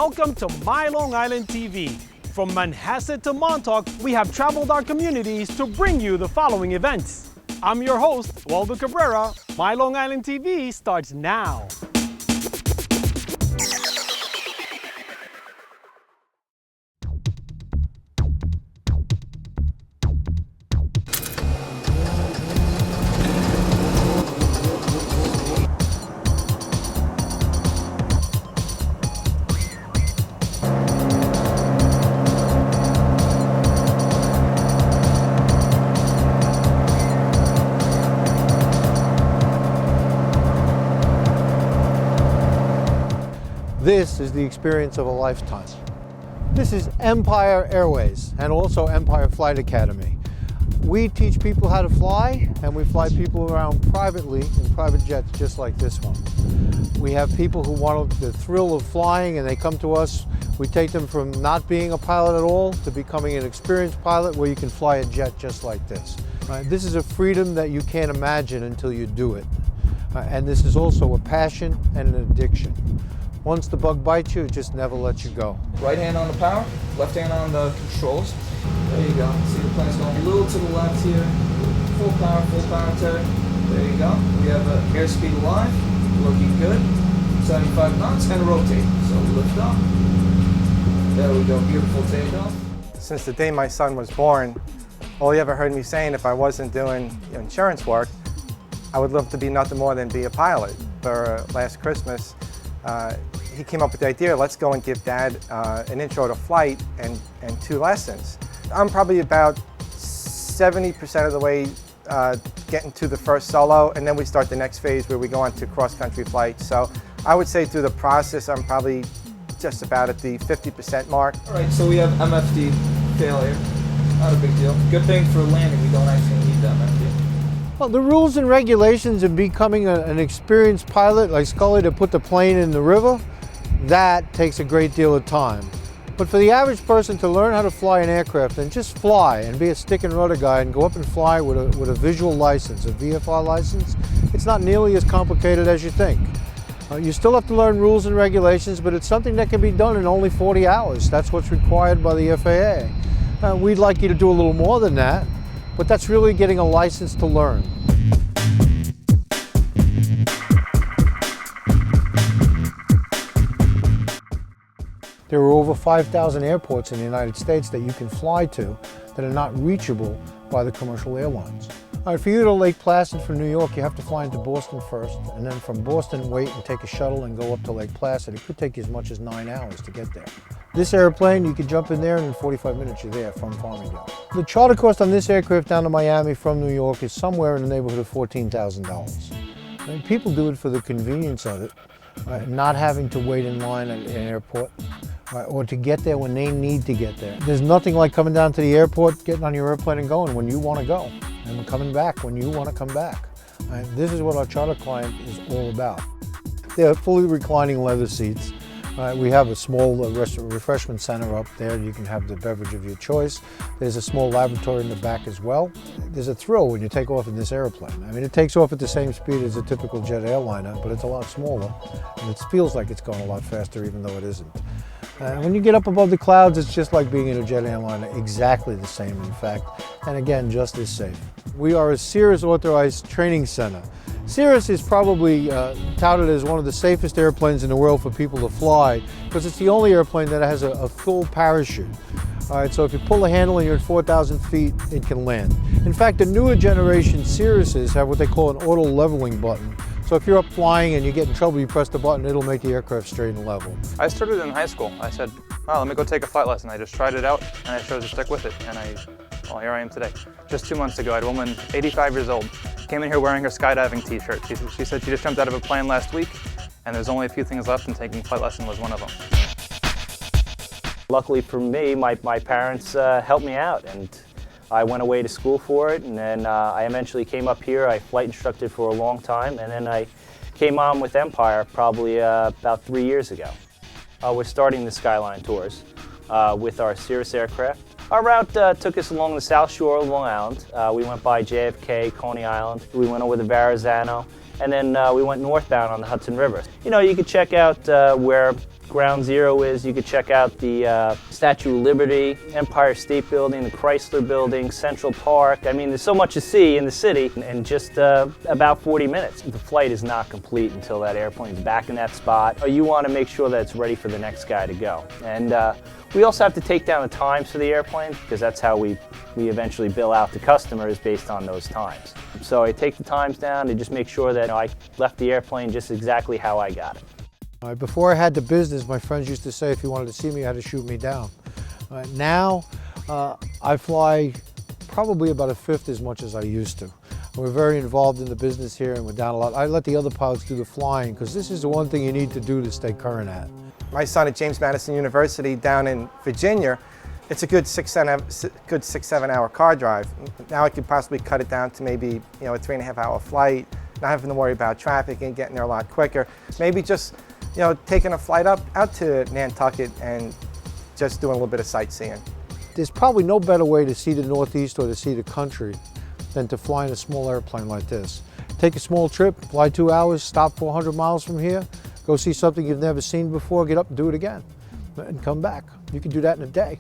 Welcome to MyLITV. From Manhasset to Montauk, we have traveled our communities to bring you the following events. I'm your host, Waldo Cabrera. MyLITV starts now. This is the experience of a lifetime. This is Empire Airways and also Empire Flight Academy. We teach people how to fly, and we fly people around privately in private jets just like this one. We have people who want the thrill of flying, and they come to us. We take them from not being a pilot at all to becoming an experienced pilot where you can fly a jet just like this. This is a freedom that you can't imagine until you do it. And this is also a passion and an addiction. Once the bug bites you, it just never lets you go. Right hand on the power, left hand on the controls. There you go. See the plane's going a little to the left here. Full power, Terry. There you go. We have airspeed alive, looking good. 75 knots and rotate. So lift up. There we go. Beautiful takeoff. Since the day my son was born, all he ever heard me saying, if I wasn't doing insurance work, I would love to be nothing more than be a pilot. For last Christmas, he came up with the idea, let's go and give Dad an intro to flight and 2 lessons. I'm probably about 70% of the way getting to the first solo, and then we start the next phase where we go on to cross-country flights. So I would say through the process, I'm probably just about at the 50% mark. All right, so we have MFD failure. Not a big deal. Good thing for landing, we don't actually need that MFD. Well, the rules and regulations of becoming an experienced pilot like Scully to put the plane in the river, that takes a great deal of time. But for the average person to learn how to fly an aircraft and just fly and be a stick and rudder guy and go up and fly with a visual license, a VFR license, it's not nearly as complicated as you think. You still have to learn rules and regulations, but it's something that can be done in only 40 hours. That's what's required by the FAA. We'd like you to do a little more than that, but that's really getting a license to learn. There are over 5,000 airports in the United States that you can fly to that are not reachable by the commercial airlines. All right, for you to Lake Placid from New York, you have to fly into Boston first, and then from Boston wait and take a shuttle and go up to Lake Placid. It could take you as much as 9 hours to get there. This airplane, you can jump in there and in 45 minutes you're there from Farmingdale. The charter cost on this aircraft down to Miami from New York is somewhere in the neighborhood of $14,000. And people do it for the convenience of it, not having to wait in line at an airport, or to get there when they need to get there. There's nothing like coming down to the airport, getting on your airplane and going when you want to go, and coming back when you want to come back. This is what our charter client is all about. They're fully reclining leather seats. We have a small refreshment center up there. You can have the beverage of your choice. There's a small laboratory in the back as well. There's a thrill when you take off in this airplane. I mean, it takes off at the same speed as a typical jet airliner, but it's a lot smaller, and it feels like it's going a lot faster even though it isn't. When you get up above the clouds, it's just like being in a jet airliner, exactly the same in fact, and again, just as safe. We are a Cirrus authorized training center. Cirrus is probably touted as one of the safest airplanes in the world for people to fly because it's the only airplane that has a full parachute. All right, so if you pull the handle and you're at 4,000 feet, it can land. In fact, the newer generation Cirruses have what they call an auto leveling button. So if you're up flying and you get in trouble, you press the button, it'll make the aircraft straight and level. I started in high school. I said, wow, let me go take a flight lesson. I just tried it out and I chose to stick with it. And well, here I am today. Just 2 months ago, I had a woman, 85 years old, came in here wearing her skydiving t-shirt. She said she just jumped out of a plane last week and there's only a few things left and taking flight lesson was one of them. Luckily for me, my parents helped me out, and I went away to school for it, and then I eventually came up here. I flight instructed for a long time, and then I came on with Empire probably about 3 years ago. We're starting the Skyline tours with our Cirrus aircraft. Our route took us along the South Shore of Long Island. We went by JFK, Coney Island. We went over the Verrazano, and then we went northbound on the Hudson River. You know, you could check out where Ground Zero is, you could check out the Statue of Liberty, Empire State Building, the Chrysler Building, Central Park. I mean, there's so much to see in the city in just about 40 minutes. The flight is not complete until that airplane's back in that spot. You want to make sure that it's ready for the next guy to go. And we also have to take down the times for the airplane, because that's how we eventually bill out to customers based on those times. So I take the times down to just make sure that I left the airplane just exactly how I got it. Before I had the business, my friends used to say if you wanted to see me, you had to shoot me down. Now, I fly probably about a fifth as much as I used to. We're very involved in the business here, and we're down a lot. I let the other pilots do the flying, because this is the one thing you need to do to stay current at. My son at James Madison University down in Virginia, it's a good 6-7 hour car drive. Now I could possibly cut it down to maybe a 3.5 hour flight, not having to worry about traffic and getting there a lot quicker. Maybe just taking a flight out to Nantucket and just doing a little bit of sightseeing. There's probably no better way to see the Northeast or to see the country than to fly in a small airplane like this. Take a small trip, fly 2 hours, stop 400 miles from here, go see something you've never seen before, get up and do it again, and come back. You can do that in a day.